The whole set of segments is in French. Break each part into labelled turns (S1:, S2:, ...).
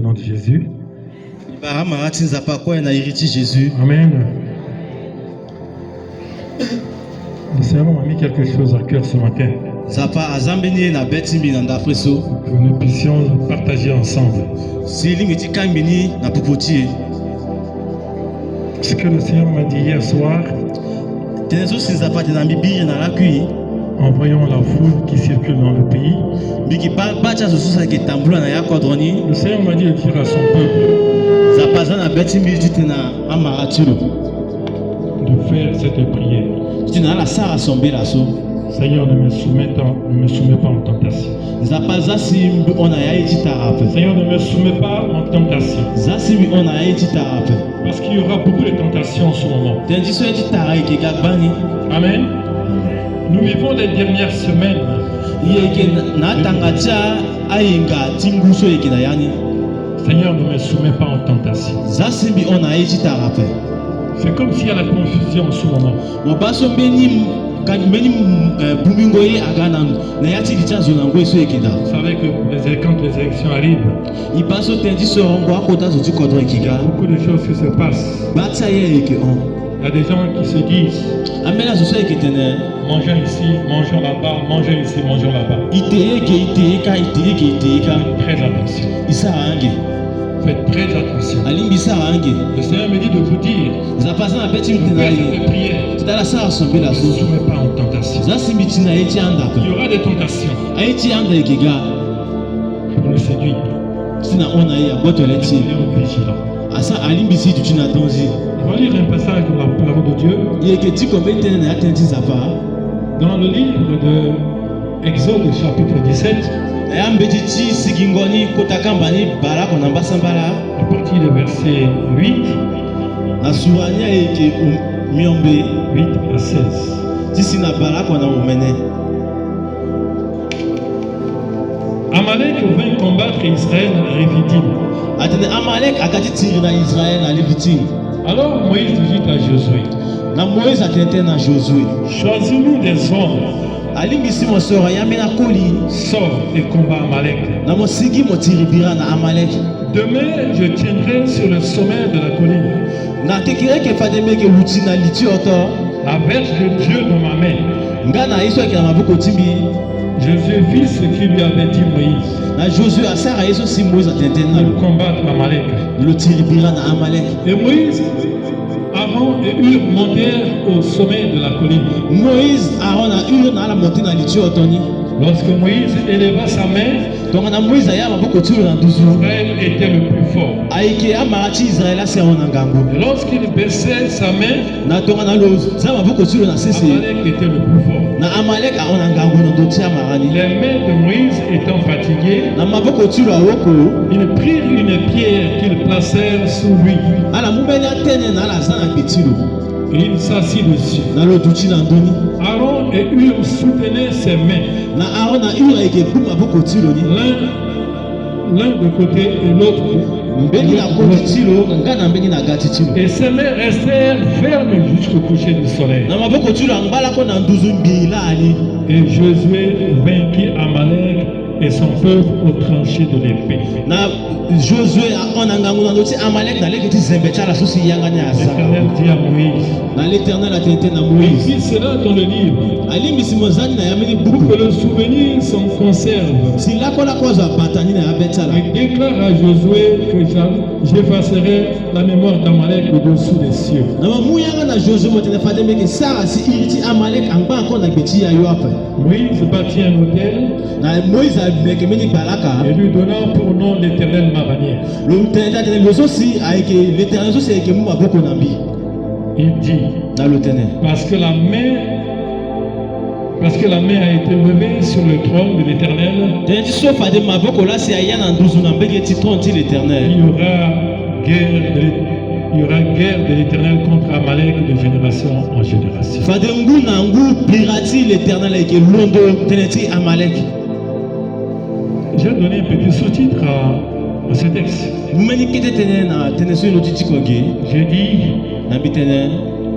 S1: nom de Jésus.
S2: Jésus.
S1: Amen. Le Seigneur m'a mis quelque chose à cœur ce matin. Que nous puissions partager ensemble. Ce que le Seigneur m'a dit hier soir, en voyant la foule qui circule dans le pays, le Seigneur m'a dit de dire à son peuple de faire cette prière. Seigneur, ne me soumets pas en tentation. Seigneur, ne me soumets pas en tentation. Parce qu'il y aura beaucoup de tentations en ce moment. Amen. Nous vivons les dernières semaines. Seigneur, ne me soumets pas en tentation. C'est comme s'il y a la confusion en ce moment. Vous savez que quand les élections arrivent, il y a beaucoup de choses qui se passent. Il y a des gens qui se disent mangeons ici, mangeons là-bas, mangeons ici, mangeons là-bas. Très attention. Faites très attention. Le Seigneur me dit de vous dire de faire cette prière. Ne vous soumets pas en tentation. Il y aura des tentations pour le séduire. Soyons vigilants. On va lire un passage de la parole de Dieu dans le livre de Exode chapitre 17 à partir du verset 8 à 16. Amalek vint combattre Israël à Rephidim. Alors Moïse dit à Josué, choisis-nous des hommes, sors et combat Amalek. Demain, je tiendrai sur le sommet de la colline la verge de Dieu dans ma main. Josué vit ce qu'il lui avait dit Moïse. Pour combattre Amalek. Et Moïse, Aaron et Hur montèrent au sommet de la colline. Lorsque Moïse éleva sa main, Israël était le plus fort. Et lorsqu'il baissait sa main, Amalek était le plus fort. Les mains de Moïse étant fatiguées, ils prirent une pierre qu'ils placèrent sous lui. Et il s'assit dessus. Aaron et Hur soutenaient ses mains. L'un de côté et l'autre. Et ses mains restèrent fermes jusqu'au coucher du soleil. Et Josué vainquit Amalek et son peuple au tranché de l'épée. L'Éternel dit à Moïse, écris cela dans le livre pour que le souvenir s'en conserve. Et déclare à Josué que j'effacerai la mémoire d'Amalek au-dessous des cieux. Moïse bâtit un autel et lui donna pour nom l'Éternel ma bannière. Il dit, parce que la main a été levée sur le trône de l'Éternel, il y aura guerre de l'Éternel contre Amalek de génération en génération. J'ai donné un petit sous-titre à ce texte. J'ai dit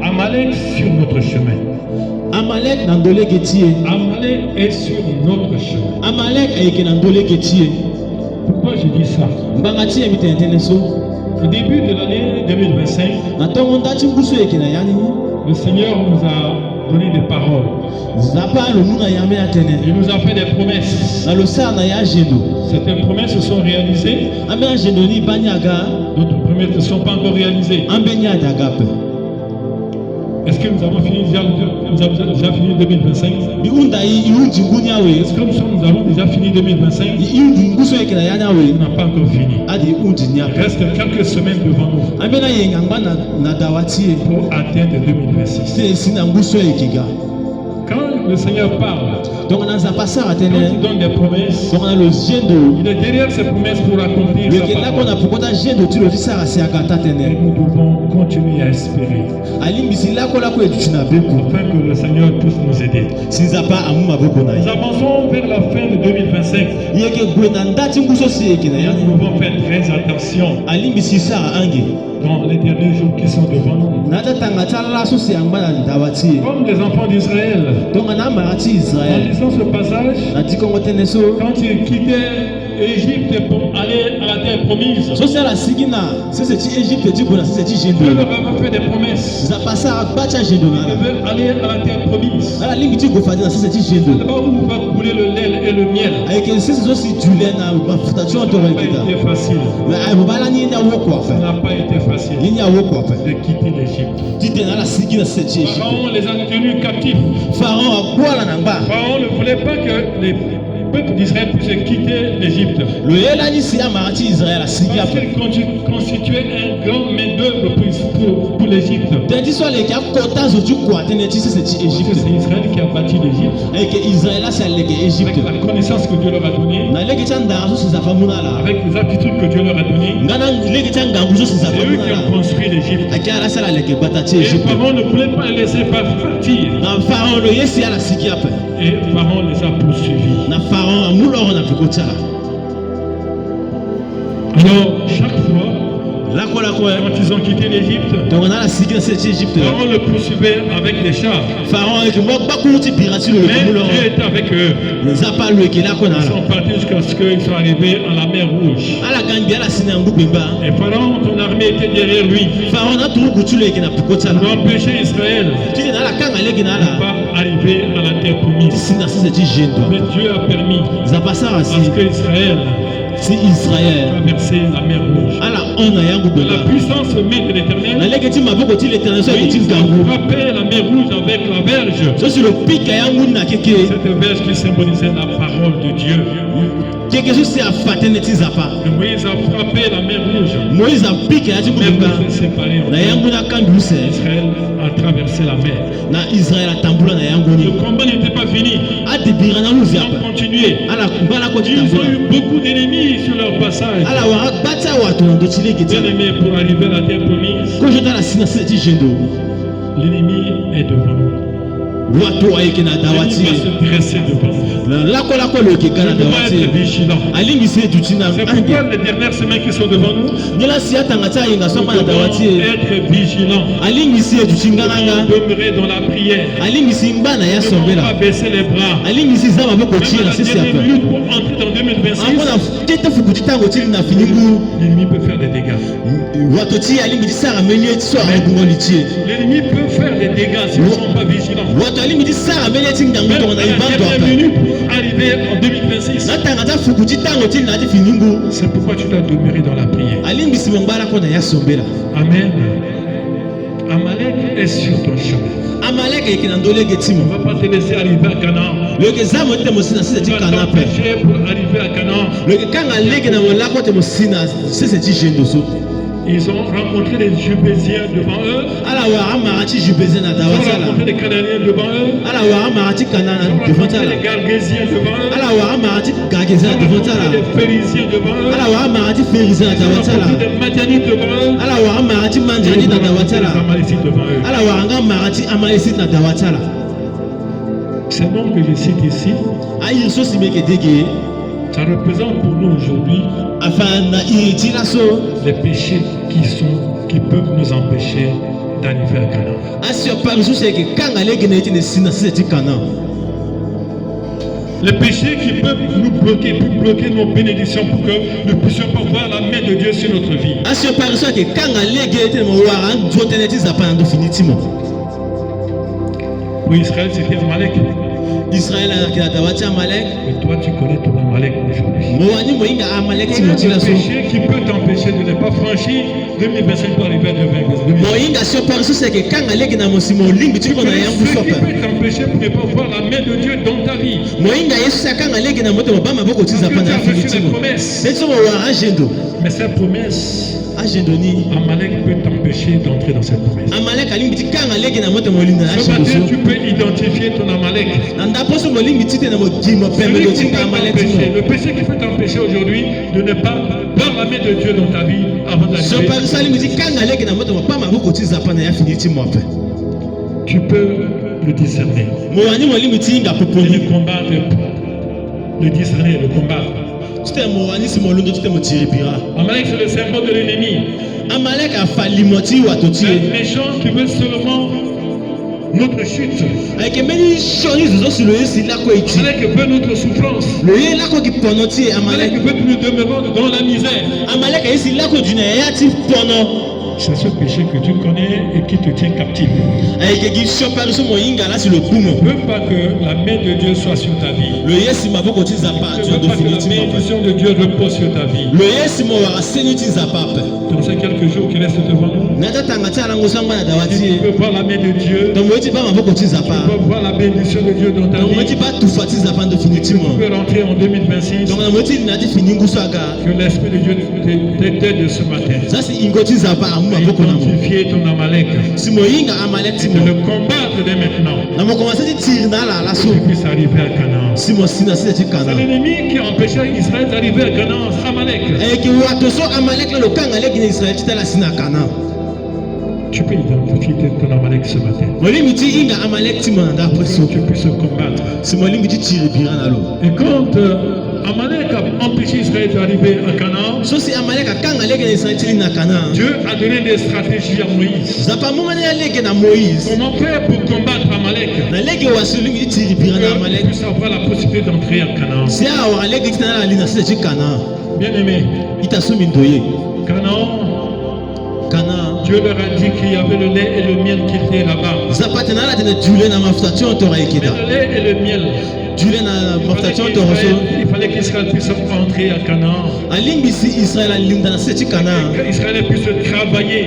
S1: Amalek sur notre chemin.
S2: Amalek
S1: est sur notre chemin.
S3: Pourquoi je dis ça? Au début de l'année 2025, le Seigneur nous a donné des paroles. Il nous a fait des promesses. Certaines promesses se sont réalisées. D'autres promesses ne sont pas encore réalisées. Est-ce que nous avons fini déjà 2025? Est-ce que nous avons déjà fini 2025? On n'a pas encore fini. Il reste quelques semaines devant nous pour atteindre 2026. Quand le Seigneur parle, quand il donne des promesses, il est derrière ces promesses pour accomplir sa parole. Et nous devons continuer à espérer afin que le Seigneur puisse nous aider. Nous avançons vers la fin de 2025. Nous devons faire très attention dans les derniers jours qui sont devant nous. Comme les enfants d'Israël, en lisant ce passage, quand ils quittaient Égypte pour aller à la terre promise, Dieu leur avait fait des promesses. Ils devaient aller à la terre promise. C'est là-bas où va couler le lait et le miel. Ça n'a pas été facile. Ça n'a pas été facile de quitter l'Égypte. Pharaon les a tenus captifs. Pharaon ne voulait pas que les peuples d'Israël puissent quitter l'Égypte. Parce qu'il constituait un grand main-d'œuvre pour l'Égypte. C'est Israël qui a bâti l'Égypte. Avec la connaissance que Dieu leur a donnée, avec les aptitudes que Dieu leur a données, c'est eux qui ont construit l'Égypte. Et Pharaon ne voulait pas les laisser partir. Et Pharaon les a poursuivis. Alors, chaque fois, quand ils ont quitté l'Égypte, Pharaon le poursuivait avec des chars. Mais Dieu était avec eux. Ils sont partis jusqu'à ce qu'ils soient arrivés à la mer Rouge. Et Pharaon, son armée était derrière lui. Pour empêcher Israël de ne pas arriver à la terre promise. Mais Dieu a permis à ce qu'Israël traverser la mer Rouge. La puissance main de l'Éternel, il a frappé la mer Rouge avec la verge. Cette verge qui symbolisait la parole de Dieu. Et Moïse a frappé la mer Rouge. Même s'est séparé. Israël a traversé la mer. Le combat n'était pas fini. Ils ont continué. Ils ont eu beaucoup d'ennemis sur leur passage. Bien-aimés, pour arriver à la terre promise, l'ennemi est devant nous. L'ennemi va se dresser devant nous. Nous devons être vigilants. C'est pourquoi les dernières semaines qui sont devant nous, nous devons être vigilants. Nous devons demeurer dans la prière. Nous ne devons pas baisser les bras. Même à la dernière minute pour entrer dans 2026, l'ennemi peut faire des dégâts. L'ennemi peut faire des dégâts si nous ne sommes pas vigilants. Même à la dernière minute pour arriver en 2026. C'est pourquoi tu dois demeurer dans la prière. Amen. Amalek est sur ton chemin. On ne va pas te laisser arriver à Canaan. On va t'empêcher pour arriver à Canaan. Ils ont rencontré les Jubésiens devant eux. Ils ont rencontré les Cananéens devant eux. Ils ont rencontré les Gargésiens devant eux. Ils ont rencontré les Phérésiens devant eux. Ils ont rencontré les Madianites devant eux. Ils ont rencontré les Amalécites devant eux. Ces noms que je cite ici, ça représente pour nous aujourd'hui les péchés qui peuvent nous empêcher d'arriver à Canaan.
S4: Les péchés qui peuvent nous bloquer, bloquer nos bénédictions pour que nous ne puissions pas voir la main de Dieu sur notre vie. Pour Israël, c'était Amalek.
S3: Israël
S4: Et toi, tu connais ton Amalek aujourd'hui. Le péché qui peut t'empêcher de ne pas franchir 2025 pour arriver à 2025. Ce qui peut t'empêcher pour ne pas voir la main de Dieu dans ta vie. Mais cette promesse, Amalek peut t'empêcher d'entrer dans cette promesse. Ce matin, tu peux identifier ton Amalek. Le péché qui peut t'empêcher aujourd'hui de ne pas voir la main de Dieu dans ta vie avant d'arriver. Tu peux le discerner. Et le combattre. Le discerner et le combattre. Amalek, c'est le symbole de l'ennemi. Le méchant qui veut seulement notre chute. Amalek veut notre souffrance. Amalek veut que nous demeurons dans la misère. C'est ce péché que tu connais et qui te tient captif. Ne veux pas que la main de Dieu soit sur ta vie. Ne veux pas que la bénédiction de Dieu repose sur ta vie. Dans ces quelques jours qui restent devant nous, tu peux voir la main de Dieu. Tu peux voir la bénédiction de Dieu dans ta vie. Tu peux rentrer en 2026. Que l'Esprit de Dieu t'aide ce matin. Identifier ton Amalek. Et de le combattre dès maintenant. Tu puisses arriver à Canaan. C'est l'ennemi qui a empêché Israël d'arriver à Canaan. Amalek. Tu peux identifier ton Amalek ce matin. Tu puisses combattre. Et quand Amalek a empêché Israël d'arriver à Canaan, Dieu a donné des stratégies à Moïse. Comment faire pour combattre Amalek? Pour puisse avoir la possibilité d'entrer à Canaan. Bien aimé, Canaan, Dieu leur a dit qu'il y avait le lait et le miel qui étaient là-bas. Le lait et le miel. Il fallait qu'Israël puisse entrer à Canaan. Qu'Israël puisse travailler.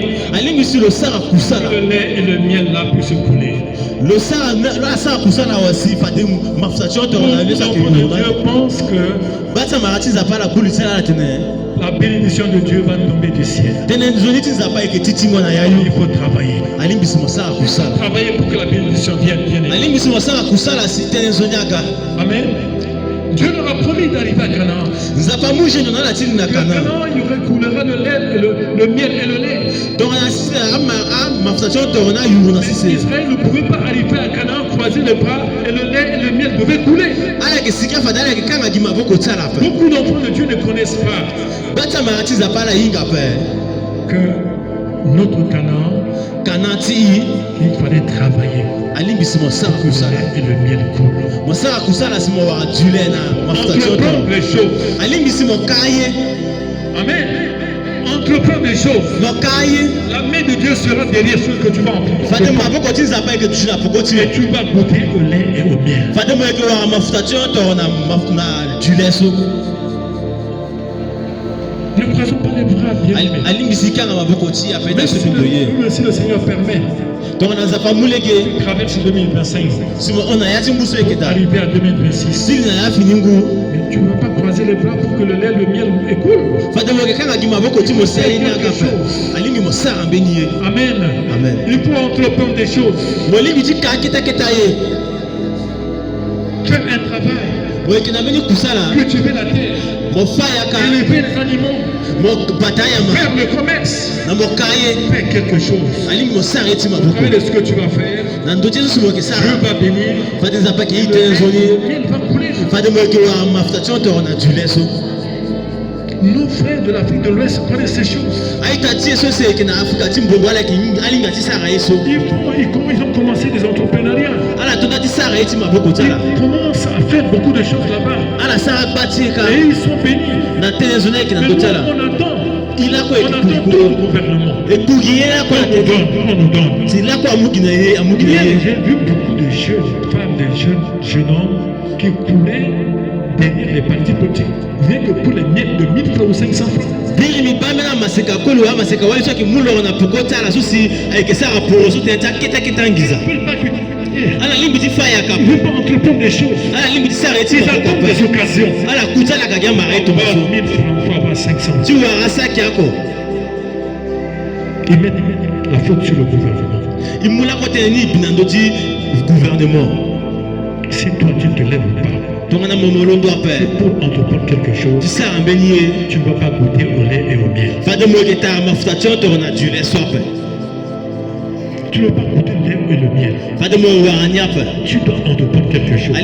S4: Le lait et le miel là puissent couler. Je pense que la bénédiction de Dieu va tomber du ciel. Il faut travailler. Travailler pour que la bénédiction vienne. Amen. Dieu leur a promis d'arriver à Canaan. Canaan, il coulera le lait, le miel et le lait. Israël ne pouvait pas arriver à Canaan, croiser les bras et le lait et le miel devaient couler. Beaucoup d'enfants de Dieu ne connaissent pas que notre Canaan, il fallait travailler. Et le miel coule. Entreprendre les choses. Amen. Entreprendre des choses. La main de Dieu sera derrière ce que tu vas entreprendre. Et tu vas goûter au lait et au miel. Ne croisons pas les bras, bien aimés. Même si le Seigneur permet, tu traverses 2025 pour arriver à 2026. Mais tu ne vas pas croiser les bras pour que le lait et le miel écoulent. Amen. Il faut entreprendre des choses. Faire un travail. Cultiver la terre. Élever les animaux. Faire le commerce. Faire quelque chose. Après de ce que tu vas faire, Dieu va bénir. Il va couler.
S1: nos frères de l'Afrique de l'Ouest connaissent ces choses. Ils ont commencé des entrepreneuriats. Ils commencent à faire beaucoup de choses là-bas. Et ils sont bénis. Mais nous, on attend. On attend tout le gouvernement. On nous donne. J'ai vu beaucoup de jeunes femmes, de jeunes hommes qui coulaient derrière les partis politiques. Rien que pour les miettes de 1000 francs ou 500 francs. Ils ne veulent pas entreprendre des choses. Ils attendent des occasions. 1000 francs, il faut avoir 500. Ils mettent la faute sur le gouvernement. Si toi tu ne te lèves pas pour entreprendre quelque chose, tu ne vas pas goûter au lait et au miel. Tu ne vas pas goûter le lait et le miel. Tu dois entreprendre quelque chose.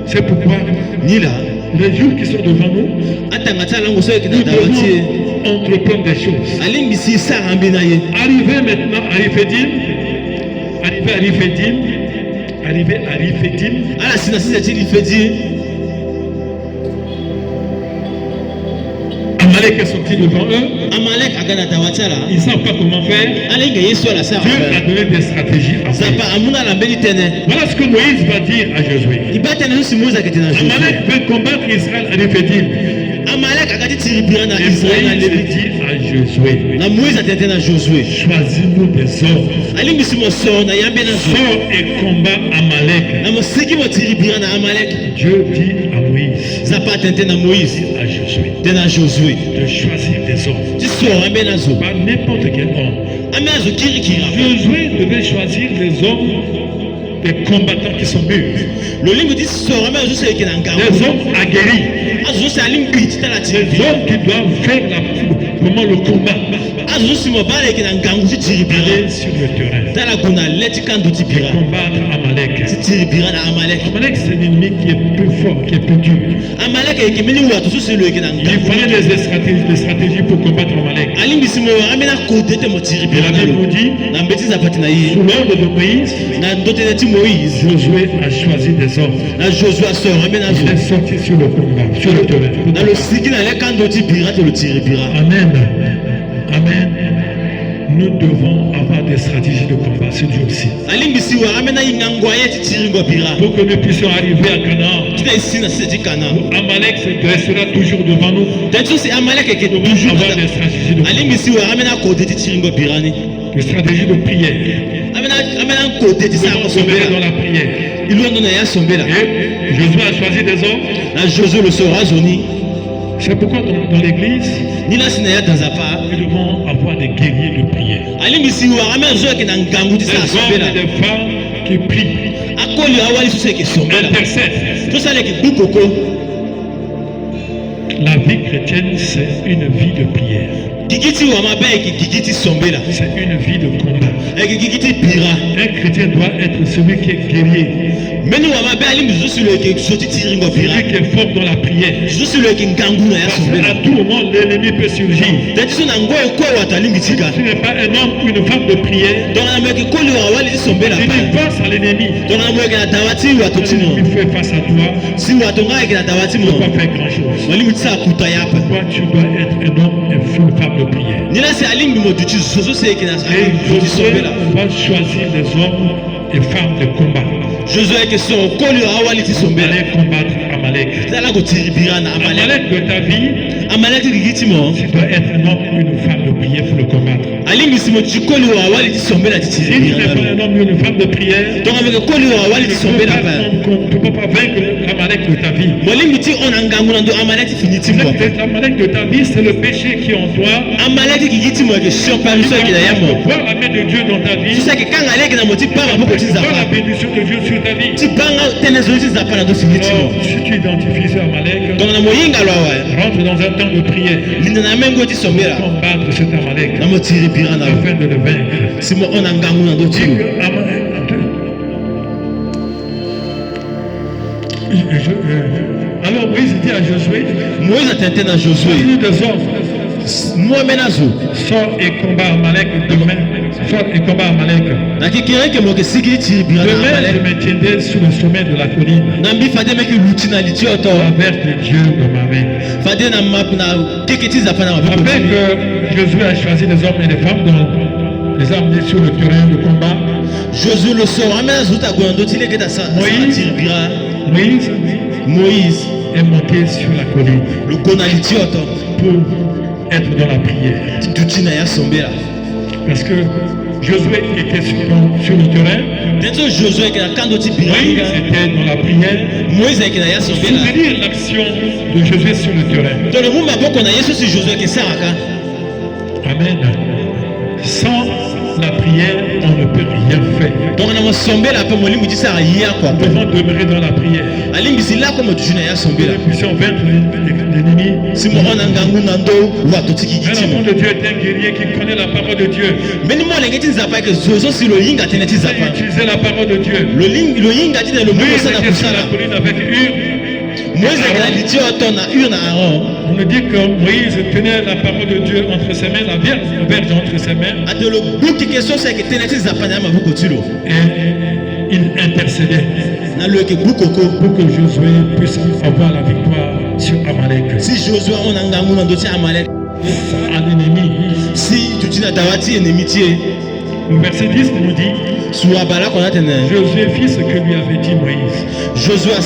S1: C'est pourquoi les jours qui sont devant nous, nous devons entreprendre des choses. Arriver maintenant à Riphédim, arriver à Riphédim. Amalek est sorti devant eux. Ils ne savent pas comment faire. Dieu a donné des stratégies à faire. Voilà ce que Moïse va dire à Josué. Amalek veut combattre Israël à Riphédim. Et Moïse dit à Josué, choisis-nous des hommes. Sors et combat Amalek. Dieu dit à Moïse, à Josué, de choisir des hommes. Pas n'importe quel homme. Josué devait choisir des hommes, des combattants qui sont mûrs. Des hommes aguerris. Des hommes qui doivent faire comment le combat. Aller sur le terrain. Et combattre Amalek. Amalek, c'est l'ennemi qui est plus fort, qui est plus dur. Il fallait des stratégies pour combattre Amalek. Et la Bible nous dit, sous l'ordre de Moïse, Josué a choisi des hommes. Il est sorti sur le combat, sur le terrain. Amen. Amen. Nous devons avoir des stratégies de combat ce jour-ci. Pour que nous puissions arriver à Canaan. Amalek restera toujours devant nous. Nous devons avoir des stratégies de combat. Des stratégies de prière. Nous devons sommer dans la prière. Et Josué a choisi des hommes. C'est pourquoi dans l'église, nous devons avoir des guerriers de prière. Des hommes et des femmes qui prient. Intercèdent. La vie chrétienne, c'est une vie de prière. C'est une vie de combat. Un chrétien doit être celui qui est guerrier. Celui qui est fort dans la prière. Parce qu'à tout moment, l'ennemi peut surgir. Si tu n'es pas un homme ou une femme de prière, tu ne penses à l'ennemi. Il fait face à toi. Tu ne peux pas faire grand chose. Pourquoi tu dois être un homme et une femme de prière. Et Josué, on va choisir des hommes et femmes de combat. Aller combattre Amalek. Amalek de ta vie, tu dois être un homme ou une femme de prière pour le combattre. Si tu n'es pas un homme ou une femme de prière, tu ne peux pas vaincre l'Amalek de ta vie. L'Amalek de ta vie, c'est le péché qui est en toi. Voir la main de Dieu dans ta vie. Voir la bénédiction de Dieu sur ta vie. Alors, si tu identifies ce Amalek, rentre dans un temps de prière. Combattre cet Amalek afin de le vaincre. Alors
S4: Alors Moïse dit à Josué,
S3: Moïse a tenté à Josué.
S4: Des hommes.
S3: Moi menazo.
S4: Sors et combat Amalek demain. Sors et combat Amalek. Demain, je me tiendrai sur le sommet de la colline. Avec les dieux de ma main. Après que Josué a choisi des hommes et des femmes dont les a amenés sur le terrain de combat,
S3: Josué le sort. Moïse
S4: est monté sur la colline pour être dans la prière. Parce que Josué était sur le terrain. Moïse était dans la prière. Soutenir l'action de Josué sur le terrain. Amen. Sans la prière, on ne peut rien faire. Nous devons demeurer dans la prière. Nous puissions vaincre l'ennemi. Un enfant de Dieu est un guerrier qui connaît la parole de Dieu. Il utilisait la parole de Dieu. Moïse était sur la colline avec Hur. On me dit que Moïse tenait la parole de Dieu entre ses mains, la verge entre ses mains. Et il intercédait pour que Josué puisse avoir la victoire sur Amalek.
S3: Si Josué on a
S4: un ennemi.
S3: Si tu dis ennemi.
S4: Le verset 10 nous dit Josué fit ce que lui avait dit Moïse.
S3: Josué a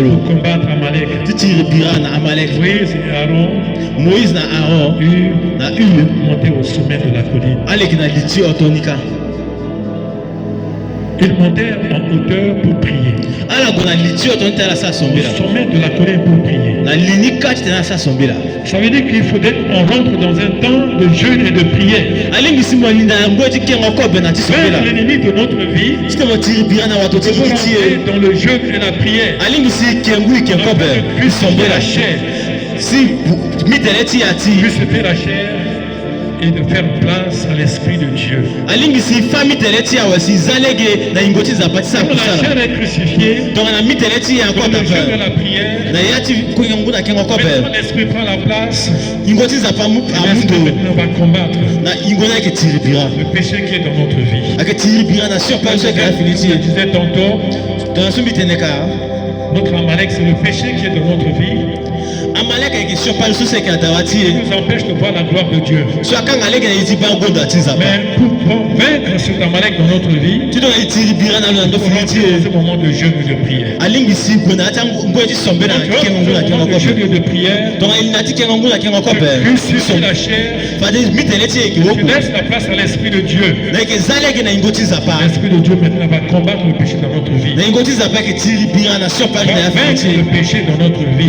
S4: pour combattre Amalek. Moïse et Aaron.
S3: Moïse na Aaron.
S4: Monté au sommet de la colline. Ils montèrent en hauteur pour prier.
S3: Au
S4: sommet de la colline pour prier. Ça veut dire qu'il faudrait qu'on rentre dans un temps de jeûne et de prière. L'ennemi de notre vie, il faut rentrer dans le jeûne et la prière. Puisse sauver la chair. Puisse faire la chair et de faire place à l'Esprit de Dieu. Quand la chair est crucifiée, dans le jeûne et la prière, l'Esprit prend la place. L'Esprit maintenant va combattre le péché qui est dans notre vie. Je disais tantôt, notre Amalek, c'est le péché qui est dans notre vie. Il nous empêche de voir la gloire de Dieu. Mais pour vaincre cet Amalek dans notre vie, il faut rentrer dans ce moment de jeûne et de prière. Dans le jeûne et de prière, tu suscites la chair, tu laisses la place à l'Esprit de Dieu. L'Esprit de Dieu maintenant va combattre le péché dans notre vie. Va vaincre le péché dans notre vie.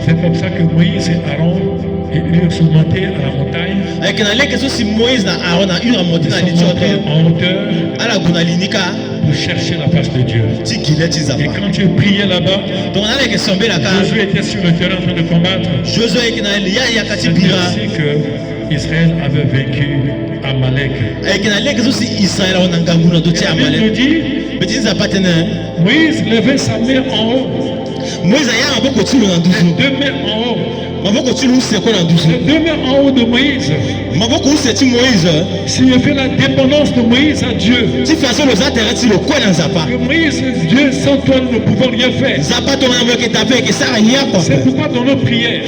S4: C'est comme ça que Moïse et Aaron et Hur sont montés à la montagne. Ils sont montés en hauteur pour chercher la face de Dieu. Et quand tu priais là-bas, Josué était sur le terrain en train de combattre. C'est ainsi que Israël avait vaincu Amalek. La Bible dit, Moïse levait sa main en haut. Les deux mains en haut. Les deux mains en haut de Moïse. S'il fait la dépendance de Moïse à Dieu. Que Moïse, Dieu, sans toi, nous ne pouvons rien faire. C'est pourquoi dans nos prières,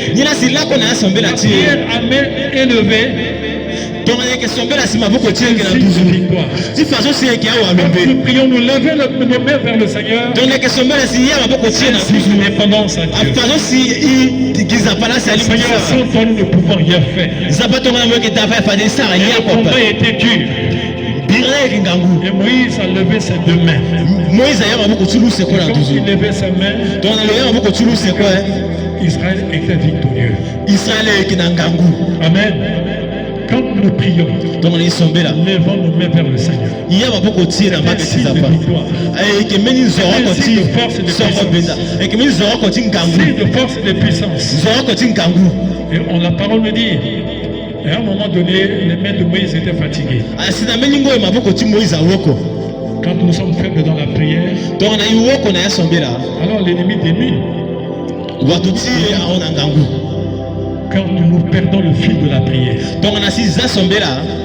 S4: la prière à main élevée, nous prions, nous lever nos mains vers le Seigneur. C'est une dépendance à Dieu. Seigneur, sans toi, nous ne pouvons rien faire. Le combat était dur. Et Moïse a levé ses deux mains. Quand il levait ses mains, Israël était victorieux. Amen. Quand nous prions, levons nos mains vers le Seigneur. C'est un signe de victoire. C'est un signe de force et de puissance. Et la parole me dit, à un moment donné, les mains de Moïse étaient fatiguées. Quand nous sommes faibles dans la prière, alors l'ennemi t'émine. Quand nous perdons le fil de la prière,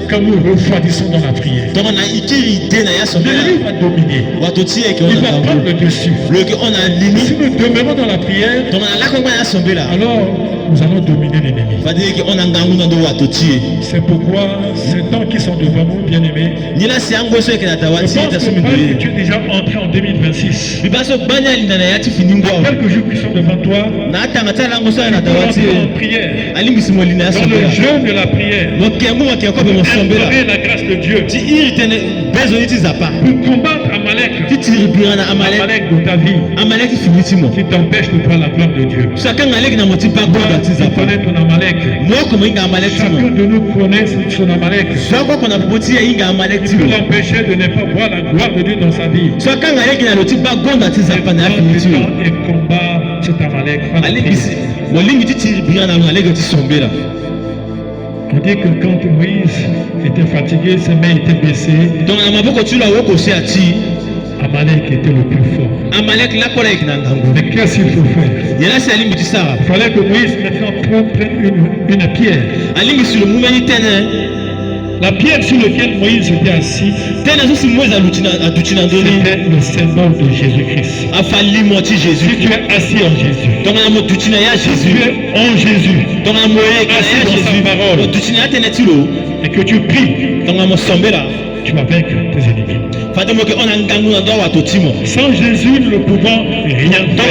S4: quand nous refroidissons dans la prière, l'ennemi va dominer. Il va prendre le dessus. Si nous demeurons dans la prière, alors nous allons dominer l'ennemi. C'est pourquoi ces temps qui sont devant nous, bien-aimés, je pense que tu es déjà entré en 2026. Quelques jours qui sont devant toi, tu peux entrer en prière. Dans le jeûne de la prière, implorer la grâce de Dieu pour combattre Amalek de ta vie qui t'empêche de voir la gloire de Dieu. Tu connais ton Amalek. Chacun de nous connaît son Amalek. Tu peux l'empêcher de ne pas voir la gloire de Dieu dans sa vie. Et combat cet Amalek. On dit que quand Moïse était fatigué, ses mains étaient baissées. Amalek était le plus fort. Mais qu'est-ce qu'il faut faire? Il fallait que Moïse maintenant prenne une pierre. La pierre sur laquelle Moïse était assis, c'était le symbole de Jésus-Christ. Si tu es assis en Jésus, si tu es en Jésus, assis dans sa parole, et que tu pries, tu vas vaincre tes ennemis. Sans Jésus, nous ne pouvons rien faire.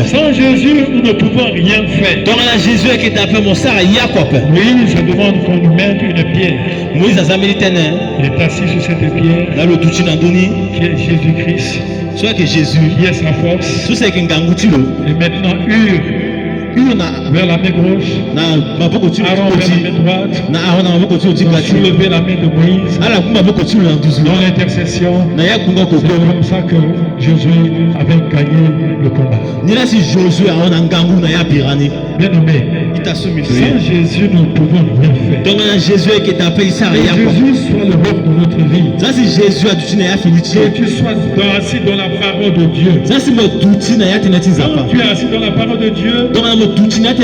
S4: Sans Jésus, nous ne pouvons rien faire. Moïse demande qu'on nous mette une pierre. Il est assis sur cette pierre qui est Jésus-Christ, qui est sa force. Et maintenant, vers la main gauche, Aaron vers la main droite, soulever la main de Moïse dans l'intercession. C'est comme ça que Josué avait gagné le combat. Bien-aimé, sans Jésus, nous ne pouvons rien faire. Que Jésus soit le roi de notre vie. Que tu sois assis dans la parole de Dieu. Quand tu es assis dans la parole de Dieu, et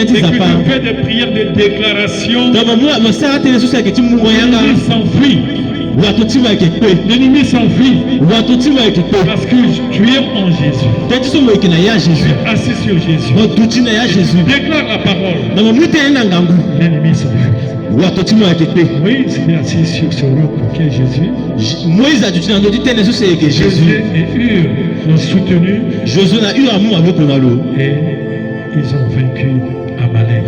S4: que tu fais des prières de déclaration, l'ennemi s'enfuit parce que tu es en Jésus. Tu es assis sur Jésus. Tu déclares la parole. L'ennemi s'enfuit. Moïse est assis sur ce roc qui est Jésus. Jésus et Hur l'ont soutenu. Et ils ont vaincu Amalek.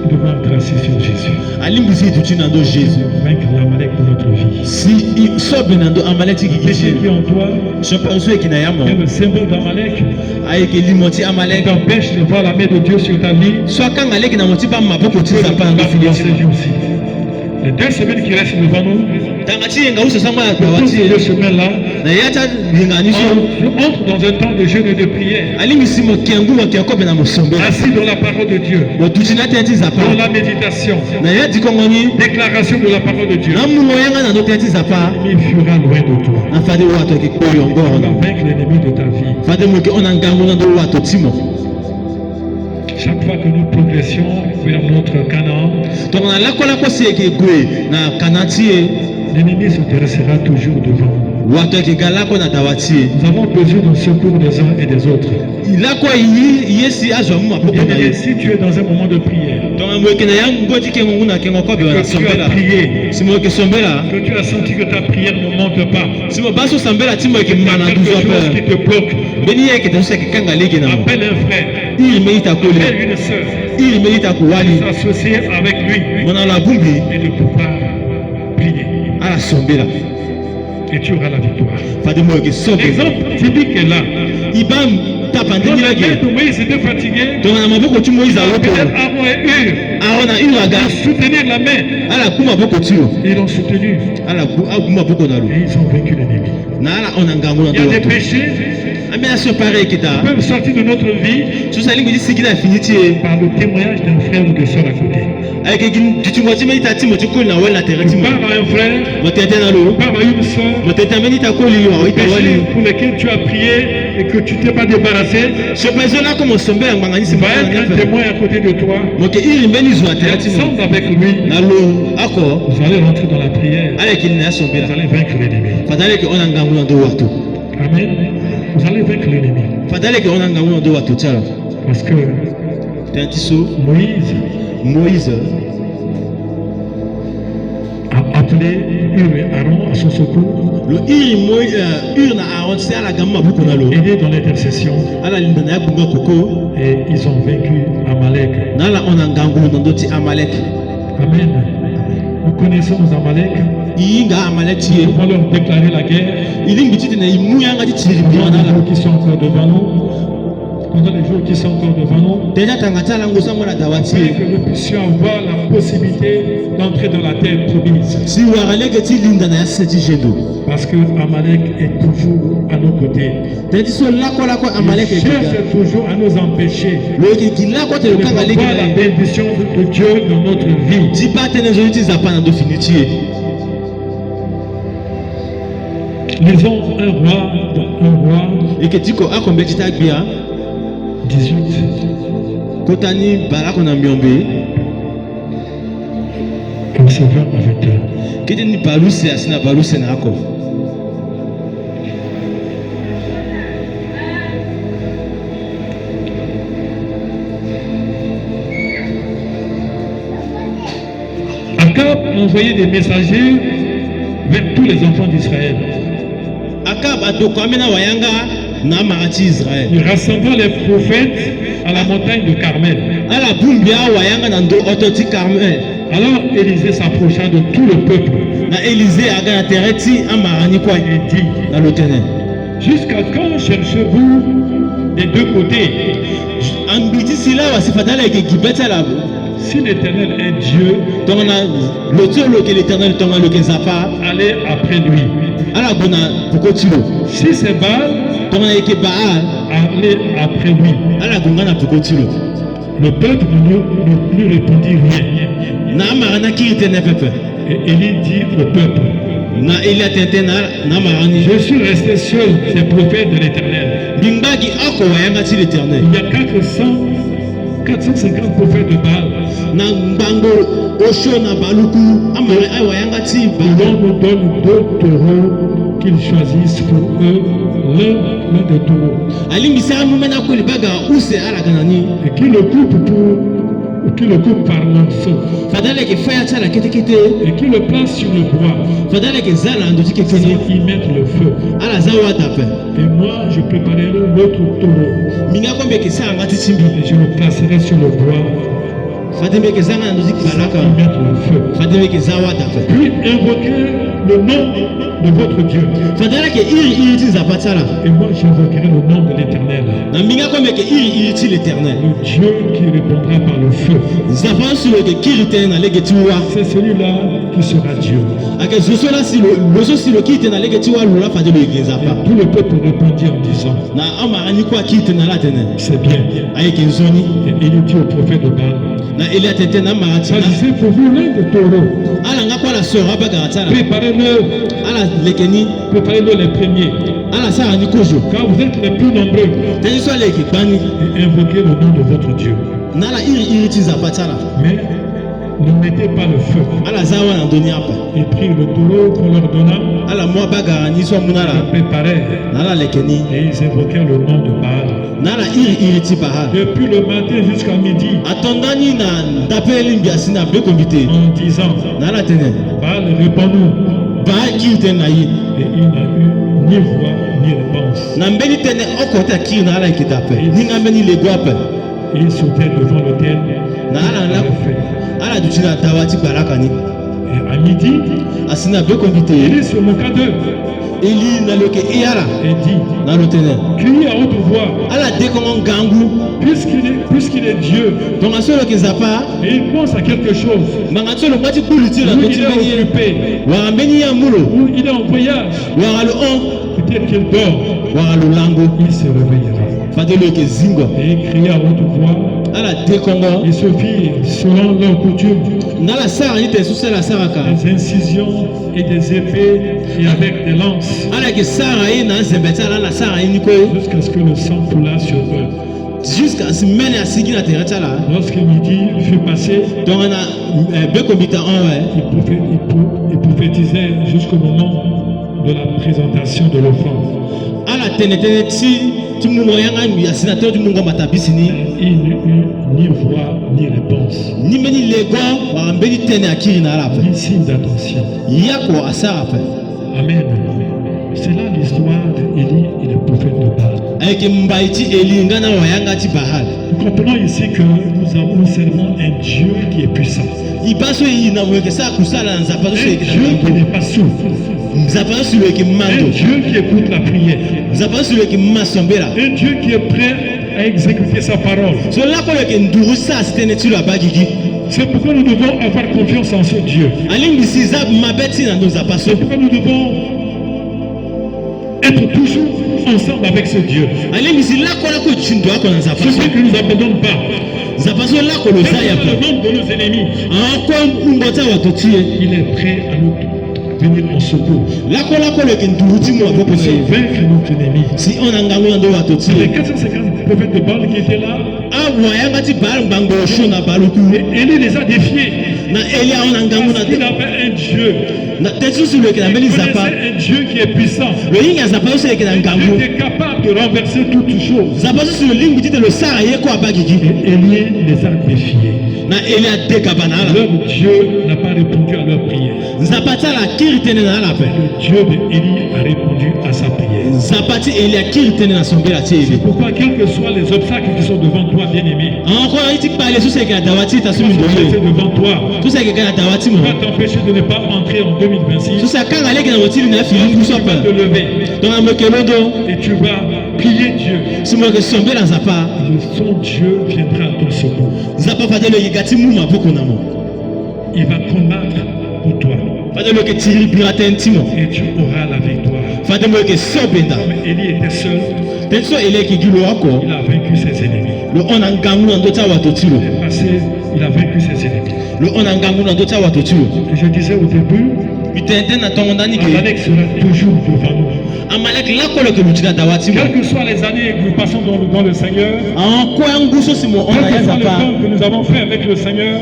S4: Nous devons être assis sur Jésus. Vaincre l'Amalek de notre vie. Péché qui est en toi, est le symbole d'Amalek. T'empêche de voir la main de Dieu sur ta vie. Les 2 semaines qui restent devant nous, ces 2 semaines-là, on entre dans un temps de jeûne et de prière. Assis dans la parole de Dieu, dans la méditation, déclaration de la parole de Dieu. Il fuira loin de toi. On va vaincre l'ennemi de ta vie. Chaque fois que nous progressions vers notre Canaan, l'ennemi se dressera toujours devant nous. Nous avons besoin du secours des uns et des autres. Et si tu es dans un moment de prière, que tu as prié, que tu as senti que ta prière ne monte pas, il y a quelque chose qui te bloque, appelle un frère, appelle une sœur, s'associer avec lui et de pouvoir prier. Et tu auras la victoire. L'exemple typique est là. Quand Moïse était fatigué, Aaron et Hur ont soutenir la main. Ils l'ont soutenu. Et ils ont vaincu l'ennemi. Il y a des péchés qui peuvent sortir de notre vie par le témoignage d'un frère ou de soeur à côté.
S3: avec du timoti mais ta timoti ko na wala terre timoti
S4: parle à un frère,
S3: motete na lo
S4: parle à une soeur,
S3: motete meni ta ko li wa ita wali
S4: pour lesquels tu as prié et que tu t'es pas débarrassé.
S3: ce personne là comme sombe ngangani
S4: Il va être un témoin à côté de toi.
S3: moke iri mbeni zo terre timoti
S4: Ensemble avec lui,
S3: na lo ako
S4: vous allez rentrer dans la prière.
S3: avec il na sombe
S4: Vous allez vaincre l'ennemi.
S3: fadale ke ona ngangu ndo watu
S4: Amen. Vous allez vaincre l'ennemi.
S3: fadale ke ona ngangu ndo watu tsala
S4: Parce que
S3: tantiso Moïse
S4: a appelé Hur et Aaron à son secours.
S3: le iri na Aaron c'est la gamma buku na lo
S4: Aidé dans l'intercession.
S3: ala linda ya bunga koko
S4: Et ils ont vaincu Amalek.
S3: nala ona ngangu ndo ti Amalek
S4: Amen. Nous connaissons nos Amalek.
S3: yinga Amalek
S4: Nous
S3: tie
S4: devons leur déclarer la guerre.
S3: ili ngiti na imu yanga ti tiri
S4: Pendant les
S3: nala
S4: jours qui sont encore devant nous. Pendant les jours qui sont encore devant nous.
S3: deja tangata la ngusa mwana
S4: Afin
S3: dawati
S4: que nous puissions avoir la possibilité d'entrer dans la terre promise.
S3: si waraleke ti linda na ya seti jendo
S4: Parce que Amalek est toujours à nos côtés.
S3: tedi so lako lako
S4: Il
S3: Amalek
S4: cherche toujours à nous empêcher
S3: lo ke gilako te
S4: de
S3: lo kanga
S4: voir
S3: leki
S4: la
S3: na
S4: bénédiction de Dieu dans notre vie.
S3: ti pate ne zo ti zapana ndo finitie
S4: Lisons un roi
S3: et que tiko akombe ti tagbia
S4: 18,
S3: kotani balako na miombe
S4: verset 20 à 21.
S3: kiti ni baluse asina baluse na ako
S4: Akab envoyait des messagers vers tous les enfants d'Israël.
S3: Akab adoko amena wayanga na marati Israël
S4: Il rassembla les prophètes à la montagne de Carmel.
S3: ala bumbia wayanga na ndo ototi Carmel
S4: Alors Élisée s'approcha de tout le peuple
S3: na Élisée aga na tereti amarani kwa
S4: et dit,
S3: na lotene
S4: jusqu'à quand cherchez-vous des deux côtés?
S3: ambiti sila wasifadala ke gibeta la
S4: Si l'Éternel est Dieu,
S3: tongana lotolo ke l'Éternel tongana lo ke zapa
S4: allez après lui.
S3: ala bona pokotilo
S4: Si c'est Baal,
S3: tongana ke Baal
S4: allez après lui.
S3: ala gongana pokotilo
S4: Le peuple ne lui répondit rien.
S3: na marana kiritene pepe
S4: Et Élie dit au peuple,
S3: na Elia tente na marani
S4: je suis resté seul, ces prophètes de l'Éternel.
S3: bimbaki ako wayanga ti l'Éternel
S4: Il y a 450 prophètes de Baal.
S3: na mbango osho na baluku amara ay wayanga ti
S4: Et
S3: bango
S4: l'on nous donne 2 taureaux qu'ils choisissent pour eux, l'un des taureaux,
S3: alimbisa mumena ko libaga use ala kanani
S4: et qui le coupe par l'onceau,
S3: fadala ke faya tsala kete kete
S4: et qui le place sur le bois,
S3: fadala ke zala ndo ti
S4: sans
S3: kekeni
S4: y mettre le feu.
S3: ala zawa tape
S4: Et moi, je préparerai l'autre taureau,
S3: minga kombe ke sa ngati timbi
S4: et je le placerai sur le bois,
S3: fadembe ke zanga ndo ti
S4: sans
S3: balaka
S4: y mettre le feu.
S3: fadembe ke zawa tape
S4: Puis invoquez le nom de votre Dieu.
S3: fadala ke iri ti zapa tsala
S4: Et moi, j'invoquerai le nom de l'Éternel,
S3: na minga kombe ke iri ti l'Éternel
S4: le Dieu qui répondra par le feu.
S3: zapa sulo ke kirite na lege tiwa
S4: C'est celui-là qui sera Dieu.
S3: ake zoso la silo loso silo kirite na lege tiwa lula fadelo ke
S4: Et
S3: zapa
S4: tout le peuple répondit en disant,
S3: na amarani kwa kirite na la tene
S4: c'est bien.
S3: aye ke nzoni
S4: Et il dit au prophète de Baal,
S3: na Elia tente na marati na
S4: choisissez pour vous l'un des taureaux,
S3: ala nga kwa la sora baga tsala
S4: préparez-le,
S3: ala lekeni
S4: préparez-le les premiers,
S3: ala sara ni kojo
S4: car vous êtes les plus nombreux,
S3: tani so leki bani
S4: et invoquez le nom de votre Dieu.
S3: na la iri ti zapa tsala
S4: Mais ne mettez pas le feu.
S3: ala zawa na ndoni apa
S4: Ils prirent le taureau qu'on leur donna,
S3: ala mwa baga ni so muna
S4: ils
S3: la
S4: le préparèrent,
S3: na la lekeni
S4: et ils invoquèrent le nom de Baal.
S3: na la iri ti bahal
S4: Depuis le matin jusqu'à midi,
S3: atondani na ndapeli mbiasi na be kombite
S4: en disant,
S3: na la tene
S4: Baal, réponds-nous.
S3: ba kirite na ye
S4: Et il n'a eu ni voix ni réponse.
S3: na mbeni tene okota kiri na ala ekita pe ninga mbeni lego ape
S4: Et il sautait devant l'autel.
S3: na ala ala duti na tawa ti balaka ni
S4: Et à midi,
S3: asina be kombite
S4: il est sur le cas d'eux
S3: eli na loke eyala
S4: et dit,
S3: na lotene
S4: crie à haute voix,
S3: ala dekongo ngangu
S4: puisqu'il est Dieu.
S3: tonga so loke zapa
S4: Et il pense à quelque chose.
S3: manga so lo mwati kuliti la
S4: Où
S3: toti
S4: il est
S3: mbeni
S4: occupé,
S3: wara mbeni ya mulo
S4: où il est en voyage.
S3: wara lo on
S4: Peut-être qu'il dort.
S3: wara lo lango
S4: Il se réveillera. et criaient à haute voix et se firent selon leur coutume des incisions et des épées et avec des lances jusqu'à ce que le sang coulât sur eux. Lorsque midi fut passé, il prophétisait jusqu'au moment de la présentation de l'offrande. Il n'y eut ni voix ni réponse, ni signe d'attention. Amen. C'est là l'histoire d'Élie et le prophète de Baal. Nous comprenons ici que nous servons un Dieu qui est puissant. Un Dieu qui n'est pas sourd. Un Dieu qui écoute la prière. Un Dieu qui est prêt à exécuter sa parole. C'est pourquoi nous devons avoir confiance en ce Dieu. C'est pourquoi nous devons être toujours ensemble avec ce Dieu. Celui qui ne nous abandonne pas. Le nombre de nos ennemis, il est prêt à nous venir en secours. Nous pouvons vaincre notre ennemi. Les 450 prophètes de Baal qui étaient là, et Élie les a défiés. Il avait un Dieu. Il connaissait un Dieu qui est puissant. Il était capable de renverser toutes choses. Et Élie les a défiés. Leur Dieu n'a pas répondu à leur prière. Le Dieu d'Élie a répondu à sa prière. C'est pourquoi, quels que soient les obstacles qui sont devant toi, bien-aimé, devant toi, va t'empêcher de ne pas entrer en 2026. Tu vas te lever et tu vas prier Dieu. Son Dieu viendra à ton secours. Il va combattre pour toi. Et tu auras la victoire. Comme Élie était seul, il a vaincu ses ennemis. Il a vaincu ses ennemis. Et je disais au début, Amalek sera toujours devant nous. Quelles que soient les années que nous passons dans le Seigneur, quels que soient les temps que nous avons fait avec le Seigneur,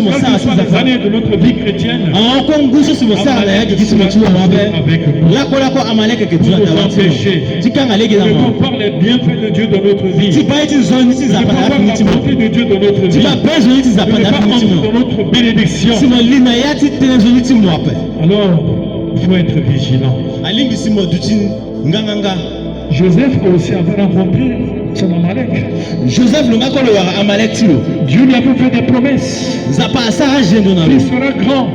S4: quelles que soient les années de notre vie chrétienne, Amalek avec nous pour nous empêcher de voir les bienfaits de Dieu dans notre vie, de voir la bonté de Dieu dans notre vie, de dans notre bénédiction. Alors, il faut être vigilant. Joseph peut aussi avoir rencontré son Amalek. Dieu lui a fait des promesses. Il sera grand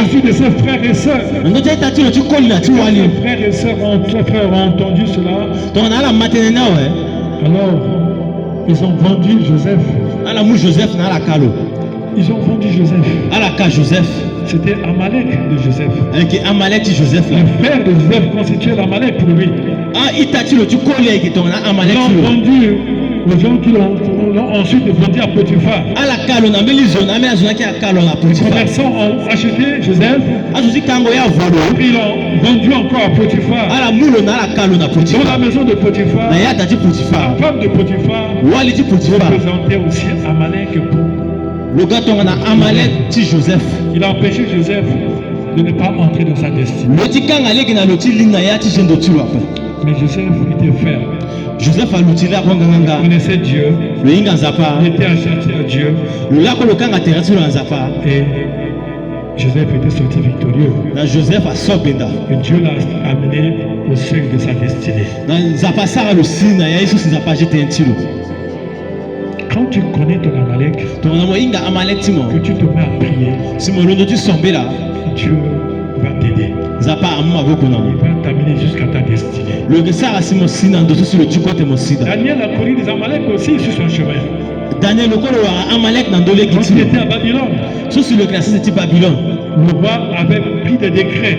S4: au-dessus de ses frères et sœurs. Ses frères et sœurs ont entendu cela. Alors, ils ont vendu Joseph. Ils ont vendu Joseph. C'était Amalek de Joseph. Le frère de Joseph constituait l'Amalek pour lui. Ils l'ont vendu aux gens qui l'ont ensuite vendu à Potiphar. Les commerçants ont acheté Joseph. Puis ils l'ont vendu encore à Potiphar. Dans la maison de Potiphar, la femme de Potiphar représentait aussi Amalek pour il a empêché Joseph de ne pas entrer dans sa destinée. Mais Joseph était ferme. Il connaissait Dieu. Il était attaché à Dieu. Et Joseph était sorti victorieux. Et Dieu l'a amené au seuil de sa destinée. Quand tu connais ton Amalek, que tu te mets à prier, Dieu va t'aider. Il va t'amener jusqu'à ta destinée. Daniel a connu des Amalek aussi sur son chemin. Quand il était à Babylone, le roi avait pris des décrets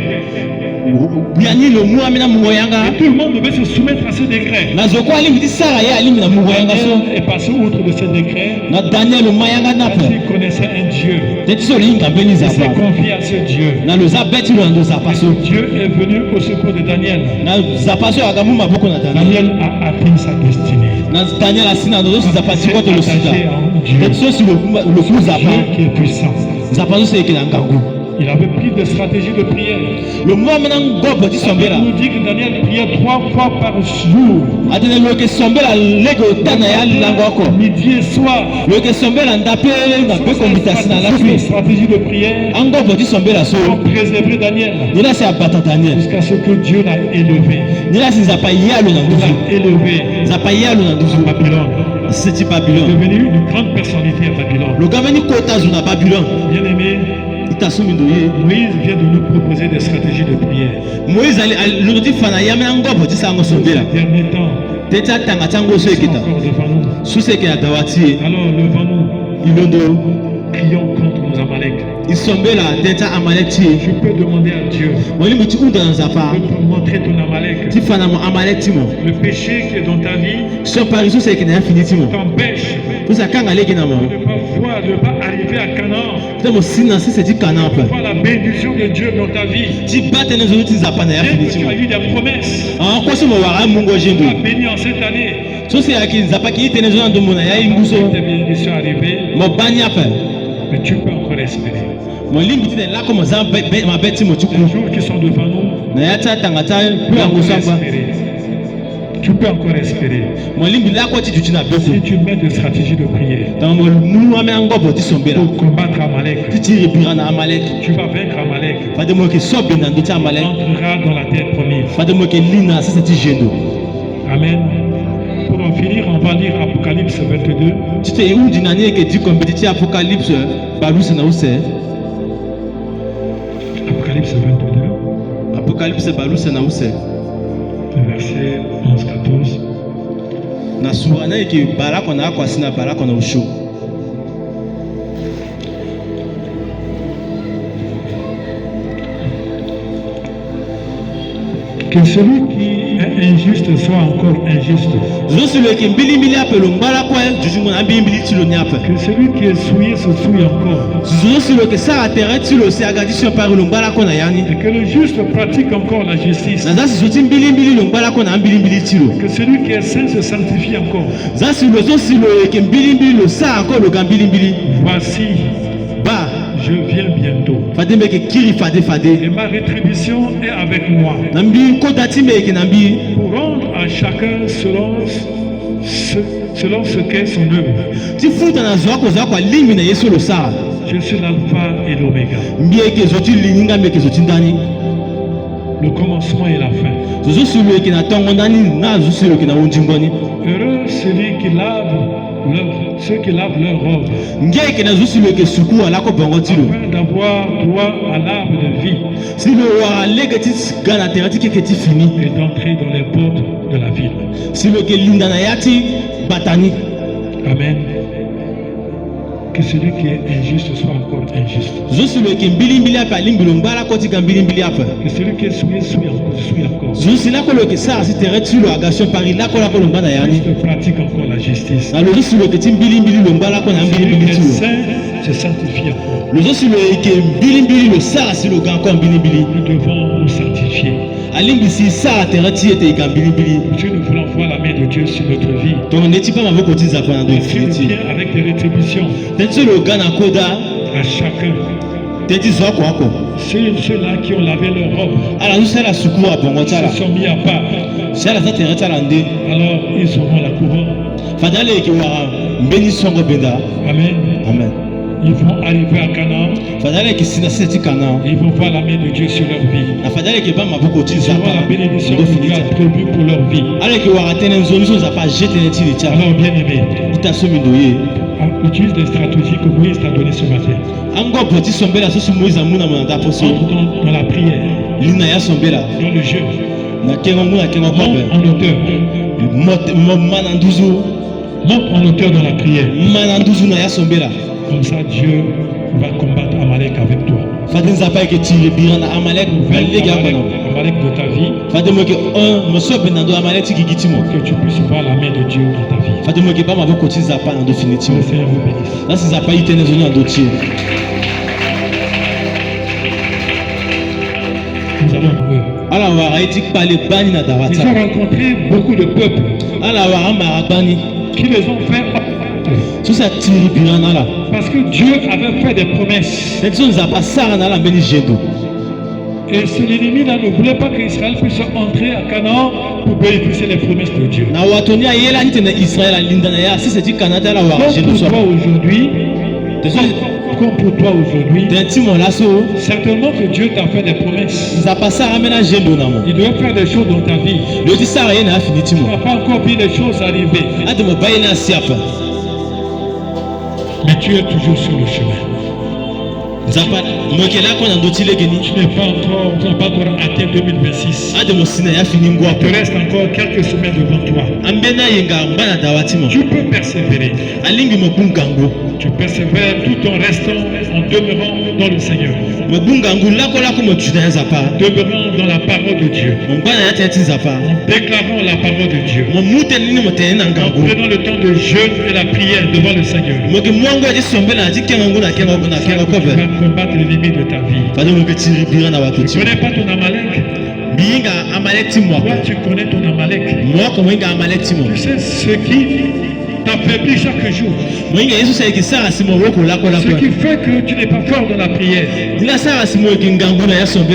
S3: biani le mu amena mugoyanga
S4: et tout le monde devait se soumettre à ce décret.
S3: nazoko alingi ti sara ye alingi na mugoyanga so
S4: Daniel est passé outre de ce décret
S3: na Daniel mayanga nape
S4: parce qu'il connaissait un Dieu.
S3: teti so linga beni
S4: Il s'est
S3: zapa
S4: confié à ce Dieu.
S3: na lo zabeti lo ndo zapa so
S4: Dieu est venu au secours de Daniel.
S3: na zapa so agamu maboko na Daniel
S4: Daniel a atteint sa destinée.
S3: na Daniel asina ndo so zapa si koto lo sita
S4: Attaché en Dieu.
S3: teti so si le ku zapa
S4: Dieu qui est puissant.
S3: zapa so seke na ngangu
S4: Il avait pris des stratégies de prière.
S3: le mu amena ngobo ti
S4: Il
S3: sombela
S4: nous dit que Daniel priait 3 fois par jour,
S3: atene lo ke sombela lege otana ya lango ko
S4: midi et soir.
S3: lo ke sombela ndape na pe kombitasi na la
S4: Toutes les
S3: pluie
S4: stratégies de prière
S3: angobo ti sombela so
S4: pour préserver Daniel
S3: nila si abata Daniel
S4: jusqu'à ce que Dieu l'a élevé.
S3: nila si zapa yalo na
S4: Il
S3: nduzu
S4: l'a élevé
S3: zapa yalo na
S4: à
S3: nduzu
S4: Babylone.
S3: seti
S4: Il est
S3: Babylone
S4: devenu une grande personnalité à Babylone.
S3: lo gameni kota zu na Babylone
S4: Bien aimé,
S3: itasumi ndo ye
S4: Moïse vient de nous proposer des stratégies de prière.
S3: Moïse lo ti fana yamena ngobo ti sango sombela
S4: Ces derniers temps,
S3: teti atanga tango so
S4: ils sont
S3: ekita
S4: encore devant nous.
S3: su seke ya dawati
S4: Alors levons-nous,
S3: ilondo
S4: prions contre nos Amaleks.
S3: isombela teti amalek ti
S4: Je peux demander à Dieu
S3: molingi ti unda na nzapa
S4: de te montrer ton Amalek.
S3: ti fana mo amalek ti mo
S4: Le péché qui est dans ta vie
S3: so pari so seke na ya fini ti mo
S4: t'empêche
S3: so akanga leki na mo
S4: de ne pas voir, de ne pas arriver à Canaan.
S3: te mo sina si seti kana pe
S4: Voir la bénédiction de Dieu dans ta vie.
S3: ti bate na zo ti nzapa na ya
S4: Bien
S3: fini
S4: que
S3: ti
S4: tu
S3: mo
S4: as eu des promesses,
S3: kosi mo wara mungo
S4: tu
S3: jendo
S4: as béni en cette année.
S3: so se yaki nzapa ki ite na zo na ndombo na ya imbuso
S4: Tes bénédictions arrivées,
S3: mo bani ape
S4: mais tu peux encore espérer.
S3: mo limbi ti na lako mo za mabe ti mo ti ku
S4: Les jours qui sont devant nous,
S3: na ya ti atanga ta
S4: tu peux
S3: yango
S4: encore
S3: sangba
S4: espérer. Tu peux encore espérer.
S3: mo limbi lako ti duti na
S4: Si
S3: beko
S4: tu mets des stratégies de prière
S3: ntango mo munu ame angobo ti sombela
S4: pour combattre Amalek,
S3: ti ti ribira na amalek
S4: tu vas vaincre Amalek.
S3: fade mo yeke so benda ndo ti
S4: Tu
S3: amalek
S4: entreras dans la terre promise.
S3: fade mo yeke lina si seti jendo
S4: Amen. Pour en finir, on va lire Apocalypse 22.
S3: ti te eudi na ni yeke di kombe ti ti apocalypse baluse na use
S4: Apocalypse 22,
S3: apocalypse baluse na use
S4: le verset 11-14.
S3: na sura na yeke balako na akwasi na balako na usho
S4: Que celui qui est injuste soit encore injuste.
S3: zo si lo yeke mbilimbili ape lo ngbalako juju mo na mbilimbili ti lo ni ape
S4: Que celui qui est souillé se souille encore.
S3: zo si lo yeke sara terrain ti lo si aga ti si opari lo ngbalako na yani
S4: Et que le juste pratique encore la justice.
S3: na za si zo ti mbilimbili lo ngbalako na mbilimbili ti lo
S4: Que celui qui est saint se sanctifie encore.
S3: za si lo zo si lo yeke mbilimbili lo sara anko lo ga mbilimbili
S4: Voici,
S3: ba
S4: je viens bientôt.
S3: fade mbe yeke kiri fade fade
S4: Et ma rétribution est avec moi.
S3: na mbi kota ti mbe yeke na mbi
S4: Pour rendre à chacun selon ce qu'est son œuvre.
S3: ti futa na zo akozala kua limi na ye so lo sara
S4: Je suis l'alpha et l'oméga,
S3: mbi yeke zo ti lininga mbi yeke zo ti ndani
S4: le commencement et la fin.
S3: zo zo si lo yeke na ntongo ndani na zo si lo yeke na ondingoni
S4: Heureux ceux qui lavent leur robe,
S3: nge yeke na zo si lo yeke suku alako bongo ti lo
S4: afin d'avoir droit à l'arbre de vie
S3: si lo wara lege ti ga na terrain ti keke ti fini
S4: et d'entrer dans les portes de la ville.
S3: si lo yeke linda na ya ti batani
S4: Amen. Que celui qui est injuste soit encore injuste.
S3: zo si lo yeke mbilimbili ape alimbi lo ngbalako ti ga mbilimbili ape
S4: Que celui qui est souillé souille encore.
S3: zo si lako lo yeke sara si terrain ti lo aga so pari lako lako lo ngba na yani
S4: Juste pratique encore la justice.
S3: na lo zo si lo yeke ti mbilimbili lo ngbalako na
S4: Celui qui
S3: mbilimbili
S4: est
S3: ti lo
S4: saint se sanctifie encore.
S3: lo zo si lo yeke mbilimbili lo sara si lo ga anko mbilimbili
S4: Nous devons nous sanctifier.
S3: alingi si sara terrain ti ete e ga mbilimbili
S4: Si nous voulons voir la main de Dieu sur notre vie,
S3: tongo neti mpe maboko ti nzapa na ndo
S4: il
S3: efini ti
S4: vient avec des rétributions
S3: teti so lo ga na koda
S4: à chacun.
S3: teti zo ako ako
S4: Ceux-là qui ont lavé leur robe
S3: ala zo sala suku abongo ti ala
S4: se sont mis à part.
S3: si ala za terrain ti ala nde
S4: Alors ils auront la couronne.
S3: fade ala yeke wara mbeni songo benda
S4: Amen.
S3: amen
S4: Ils vont arriver à Canaan.
S3: fade ala yeke sina si ti kana
S4: Ils vont voir la main de Dieu sur leur vie.
S3: na fade ala yeke ba maboko ti
S4: Ils auront
S3: nzapa
S4: la bénédiction
S3: ndo
S4: que
S3: fini
S4: Dieu
S3: ti
S4: a prévue pour leur vie.
S3: ala yeke wara tënë nzoni so nzapa aje tënë ti li ti ala
S4: Alors bien aimé,
S3: ita so mi ndo ye
S4: utilise des stratégies que Moïse t'a données ce matin.
S3: angobo ti sombela so si moïse amuna mo na nda poso
S4: Entre dans la prière,
S3: lina ya sombela
S4: dans le jeûne,
S3: na kengo mu na kengo
S4: monte
S3: kope
S4: en hauteur.
S3: ma na nduzu
S4: Monte en hauteur dans la prière.
S3: ma na nduzu na ya sombela
S4: Comme ça, Dieu va combattre Amalek avec toi.
S3: fade nzapa yeke ti rebira na amalek balege
S4: Vaincre
S3: akono
S4: Amalek Amalek de ta vie.
S3: Que
S4: tu puisses voir la main de Dieu dans ta vie.
S3: Le
S4: Seigneur vous bénisse. Nous allons eux. Ils ont rencontré beaucoup de peuples qui les ont fait. Parce que Dieu avait fait des promesses. Et ce l'ennemi là ne voulait pas qu'Israël puisse entrer à Canaan pour bénéficier des promesses de Dieu. Donc pour toi aujourd'hui, certainement que Dieu t'a fait des promesses. Il doit faire des choses dans ta vie. Tu n'as pas encore vu les choses arriver. Mais tu es toujours sur le chemin. Tu n'as pas encore atteint 2026. Il te reste encore quelques semaines devant toi. Tu peux persévérer. Tu persévères tout en restant, en demeurant dans le Seigneur. Demeurant dans la parole de Dieu. En déclarant la parole de Dieu. En prenant le temps de jeûne et la prière devant le Seigneur. Combattre l'ennemi de ta vie. Tu ne connais pas ton Amalek. Toi, tu connais ton Amalek. Tu sais ce qui t'affaiblit chaque jour. Ce qui fait que tu n'es pas fort dans la prière.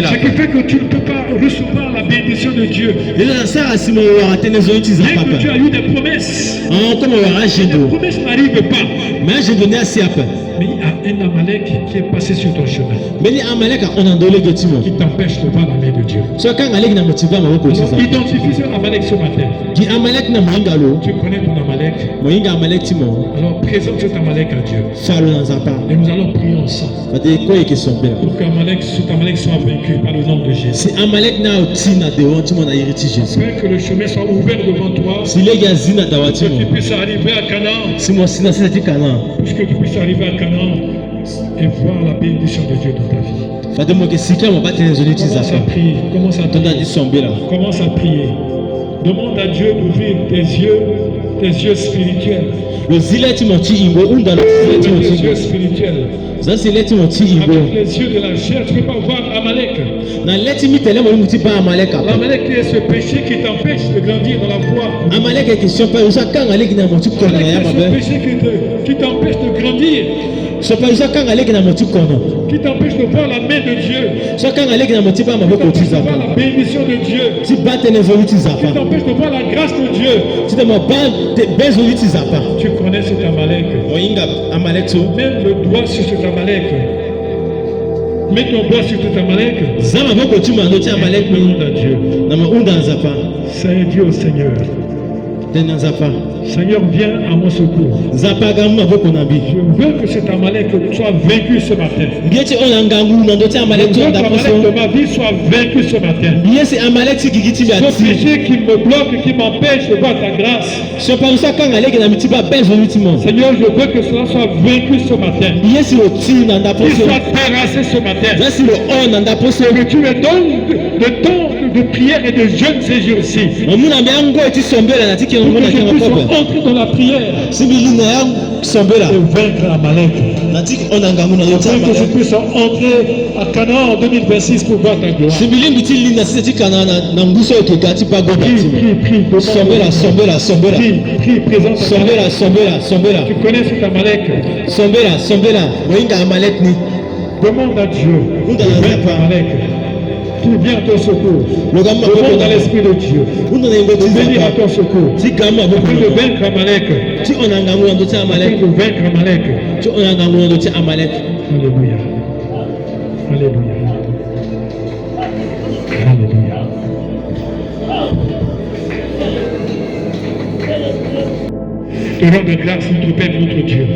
S4: Ce qui fait que tu ne peux pas recevoir la bénédiction de Dieu. Bien que tu as eu des promesses. Les promesses n'arrivent pas. Mais il y a un Amalek qui est passé sur ton chemin. Qui t'empêche de voir la main de Dieu. Alors, identifie ce Amalek ce matin. Tu connais ton Amalek. Alors présente cet Amalek à Dieu. Et nous allons prier ensemble. Pour que cet Amalek soit vaincu par le nom de Jésus. Afin que le chemin soit ouvert devant toi. Pour que tu puisses arriver à Canaan. Puisque tu puisses arriver à Canaan et voir la bénédiction de Dieu dans ta vie. Commence à prier. Demande à Dieu d'ouvrir tes yeux spirituels. Les yeux spirituels. Avec les yeux de la chair, tu ne peux pas voir Amalek. L'Amalek est ce péché qui t'empêche de grandir dans la foi. C'est ce péché qui t'empêche de grandir. Qui t'empêche de voir la main de Dieu. Qui t'empêche de voir la bénédiction de Dieu. Qui t'empêche de voir la grâce de Dieu. Tu connais cet Amalek. Mets le doigt sur cet Amalek. Mets ton doigt sur cet Amalek. Demande à Dieu. Seigneur Dieu au Seigneur. Seigneur, viens à mon secours. Je veux que cet Amalek soit vaincu ce matin. Je veux que l'Amalek de ma vie soit vaincu ce matin. Ce péché qui me bloque, qui m'empêche de voir ta grâce. Seigneur, je veux que cela soit vaincu ce matin. Qu'il soit terrassé ce matin. Que tu me donnes le temps de prière et de jeûne ces jours-ci. Pour que je puisse entrer dans la prière et vaincre Amalek. Que je puisse entrer à Canaan en 2026 pour voir ta gloire. Prie, présente tu connais cet Amalek. Demande à Dieu de vaincre Amalek. Qui vient à ton secours. Demande à l'Esprit de Dieu de venir à ton secours. Afin de vaincre Amalek. Alléluia. Alléluia. Alléluia. Te rends de grâce, notre Père, notre Dieu.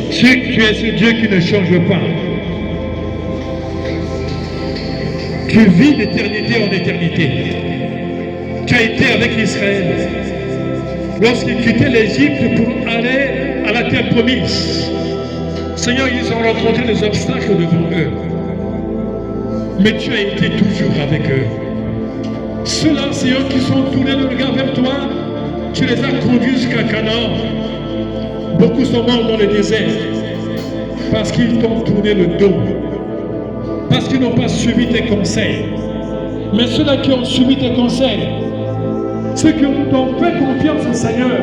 S4: Tu es ce Dieu qui ne change pas. Tu vis d'éternité en éternité. Tu as été avec Israël lorsqu'ils quittaient l'Égypte pour aller à la terre promise. Seigneur, ils ont rencontré des obstacles devant eux.
S5: mais tu as été toujours avec eux. Ceux-là, Seigneur, qui sont tournés le regard vers toi, tu les as conduits jusqu'à Canaan. Beaucoup sont morts dans le désert parce qu'ils t'ont tourné le dos, parce qu'ils n'ont pas suivi tes conseils. Mais ceux-là qui ont suivi tes conseils, ceux qui t'ont fait confiance au Seigneur,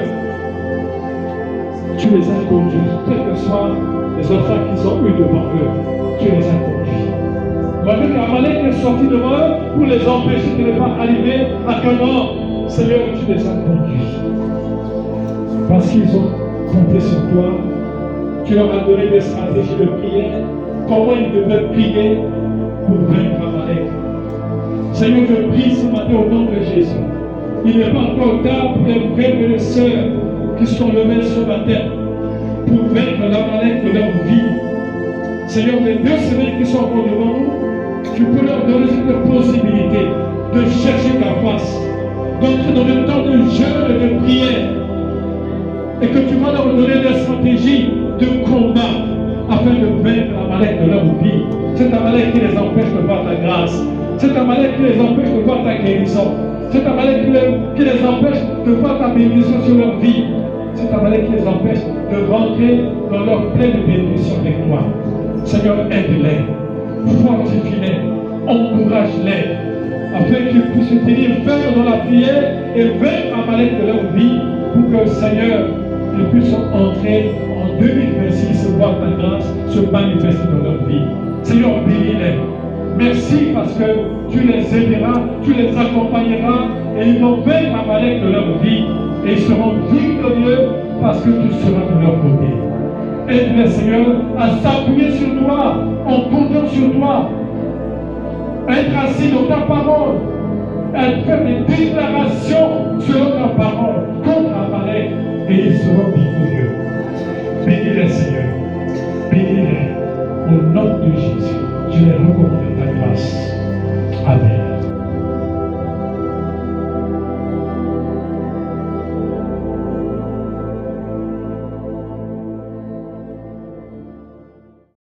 S5: tu les as conduits, quels que soient les enfants qu'ils ont eu devant eux, tu les as conduits. Malgré qu'Amalek est sorti devant eux pour les empêcher de ne pas arriver à Canaan, Seigneur, tu les as conduits. Parce qu'ils ont compté sur toi, tu leur as donné des stratégies de prière, comment ils devaient prier pour vaincre Amalek. Seigneur, je prie ce matin au nom de Jésus. Il n'est pas encore tard pour les frères et les sœurs qui sont levés sur la terre pour vaincre l'Amalek de leur vie. Seigneur, les 2 semaines qui sont encore devant nous, tu peux leur donner cette possibilité de chercher ta face, d'entrer dans le temps de jeûne et de prière, et que tu vas leur donner des stratégies de combat afin de vaincre l'Amalek de leur vie. C'est Amalek qui les empêche de voir ta grâce. C'est Amalek qui les empêche de voir ta guérison. C'est Amalek qui les empêche de voir ta bénédiction sur leur vie. C'est Amalek qui les empêche de rentrer dans leur pleine bénédiction avec toi. Seigneur, aide-les, fortifie-les, encourage-les, afin qu'ils puissent tenir ferme dans la prière et vaincre Amalek de leur vie, pour que, Seigneur, ils puissent entrer en 2026 et voir ta grâce se manifester dans leur vie. Seigneur, bénis-les. Merci parce que tu les aideras, tu les accompagneras et ils vont vaincre Amalek de leur vie et ils seront victorieux parce que tu seras de leur côté. Aide-les, Seigneur, à s'appuyer sur toi, en comptant sur toi, à être assis dans ta parole, à faire des déclarations selon ta